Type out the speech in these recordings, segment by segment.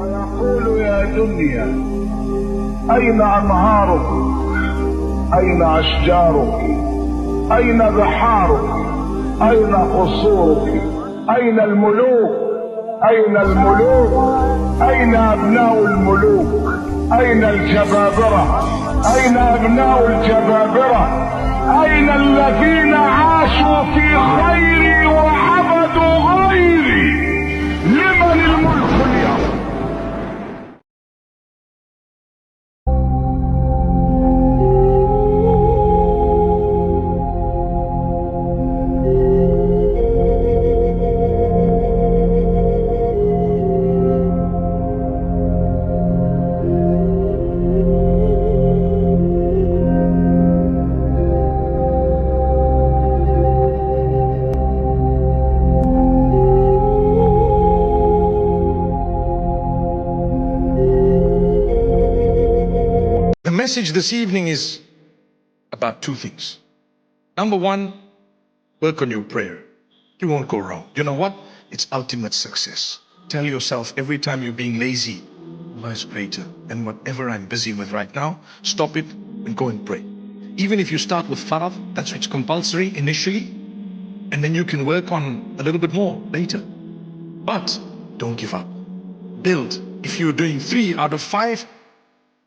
ويقول يا دنيا أين أنهارك؟ أين أشجارك؟ أين بحارك؟ أين قصورك؟ أين الملوك؟ أين الملوك؟ أين أبناء الملوك؟ أين الجبابرة؟ أين أبناء الجبابرة؟ أين الذين عاشوا في خيري وعبدوا غيري؟ لمن الملك اليوم؟ The message this evening is about two things. Number one, work on your prayer. You won't go wrong. You know what? It's ultimate success. Tell yourself every time you're being lazy, Allah is greater. And whatever I'm busy with right now, stop it and go and pray. Even if you start with farad, that's what's compulsory initially, and then you can work on a little bit more later. But don't give up. Build. If you're doing 3 out of 5,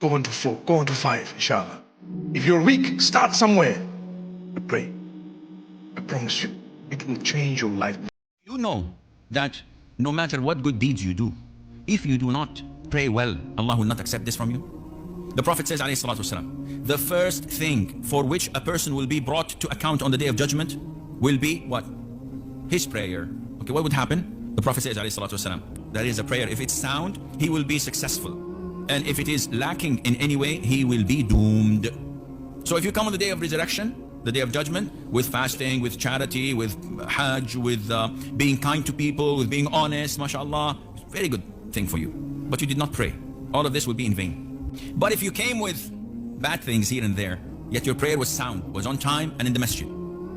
go on to 4, go on to 5, inshallah. If you're weak, start somewhere. But pray. I promise you, it will change your life. You know that no matter what good deeds you do, if you do not pray well, Allah will not accept this from you. The Prophet says, alayhi salatu wasalam, the first thing for which a person will be brought to account on the day of judgment will be what? His prayer. Okay, what would happen? The Prophet says, alayhi salatu wasalam, that is a prayer. If it's sound, he will be successful. And if it is lacking in any way, he will be doomed. So if you come on the day of resurrection, the day of judgment, with fasting, with charity, with hajj, with being kind to people, with being honest, mashallah, very good thing for you. But you did not pray. All of this will be in vain. But if you came with bad things here and there, yet your prayer was sound, was on time and in the masjid,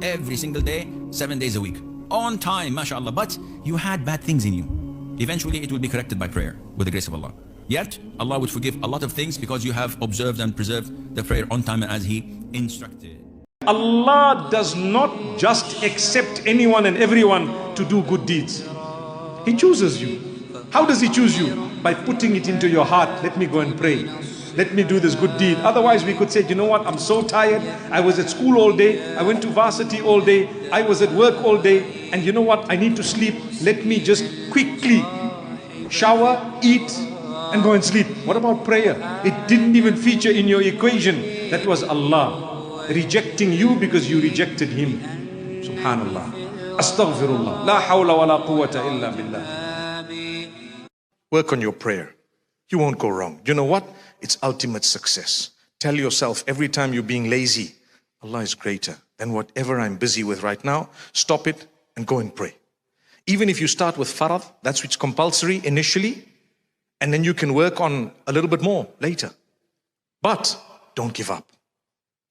every single day, 7 days a week, on time, mashallah, but you had bad things in you, eventually it will be corrected by prayer with the grace of Allah. Yet, Allah would forgive a lot of things because you have observed and preserved the prayer on time as He instructed. Allah does not just accept anyone and everyone to do good deeds. He chooses you. How does He choose you? By putting it into your heart, let me go and pray. Let me do this good deed. Otherwise we could say, you know what, I'm so tired. I was at school all day. I went to varsity all day. I was at work all day. And you know what, I need to sleep. Let me just quickly shower, eat, and go and sleep. What about prayer? It didn't even feature in your equation. That was Allah rejecting you because you rejected Him. Subhanallah. Astaghfirullah. La hawla wa la quwwata illa billah. Work on your prayer. You won't go wrong. You know what? It's ultimate success. Tell yourself every time you're being lazy, Allah is greater than whatever I'm busy with right now. Stop it and go and pray. Even if you start with farad, that's what's compulsory initially, and then you can work on a little bit more later. But don't give up.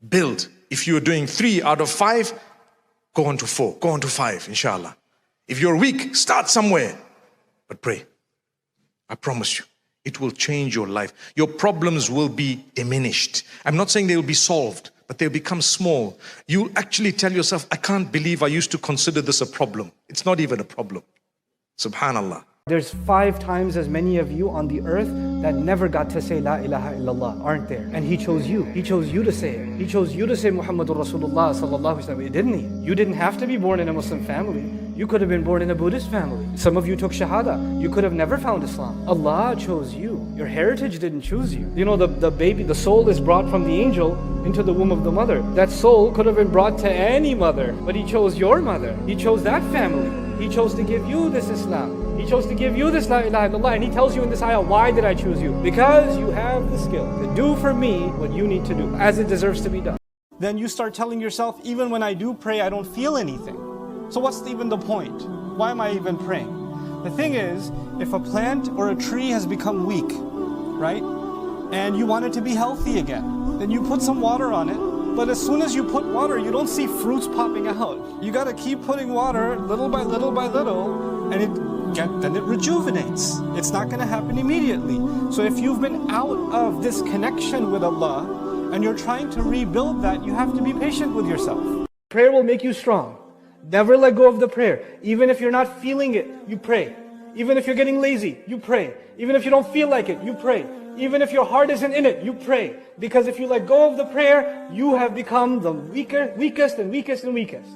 Build. If you're doing 3 out of 5, go on to 4, go on to 5, inshallah. If you're weak, start somewhere. But pray. I promise you, it will change your life. Your problems will be diminished. I'm not saying they will be solved, but they'll become small. You actually tell yourself, I can't believe I used to consider this a problem. It's not even a problem. Subhanallah. There's 5 times as many of you on the earth that never got to say La ilaha illallah, aren't there? And He chose you. He chose you to say it. He chose you to say Muhammadur Rasulullah sallallahu alaihi wasallam, didn't He? You didn't have to be born in a Muslim family. You could have been born in a Buddhist family. Some of you took Shahada. You could have never found Islam. Allah chose you. Your heritage didn't choose you. You know, the baby, the soul is brought from the angel into the womb of the mother. That soul could have been brought to any mother, but He chose your mother. He chose that family. He chose to give you this Islam. He chose to give you this La ilaha illallah. And He tells you in this ayah, why did I choose you? Because you have the skill to do for me what you need to do, as it deserves to be done. Then you start telling yourself, even when I do pray, I don't feel anything. So what's even the point? Why am I even praying? The thing is, if a plant or a tree has become weak, right? And you want it to be healthy again, then you put some water on it. But as soon as you put water, you don't see fruits popping out. You gotta keep putting water little by little by little, and then it rejuvenates. It's not going to happen immediately. So if you've been out of this connection with Allah and you're trying to rebuild that, you have to be patient with yourself. Prayer will make you strong. Never let go of the prayer. Even if you're not feeling it, you pray. Even if you're getting lazy, you pray. Even if you don't feel like it, you pray. Even if your heart isn't in it, you pray. Because if you let go of the prayer, you have become the weakest and weakest and weakest.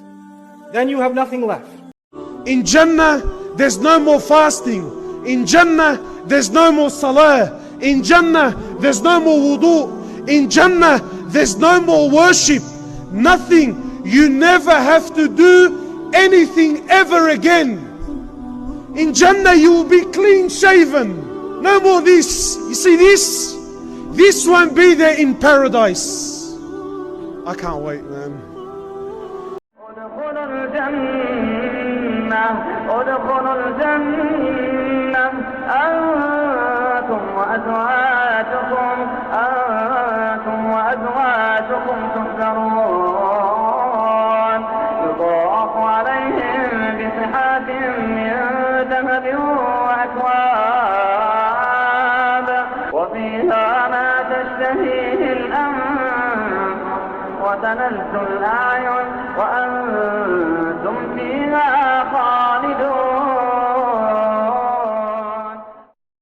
Then you have nothing left. In Jannah, there's no more fasting. In Jannah, there's no more Salah. In Jannah, there's no more wudu. In Jannah, there's no more worship. Nothing. You never have to do anything ever again. In Jannah, you will be clean shaven. No more this. You see this? This won't be there in paradise. I can't wait, man. ادخلوا الجنة أنتم وأزواجكم تحبرون يطاف عليهم بصحاف من ذهب وأكواب وفيها ما تشتهيه الأنفس وتلذ الأعين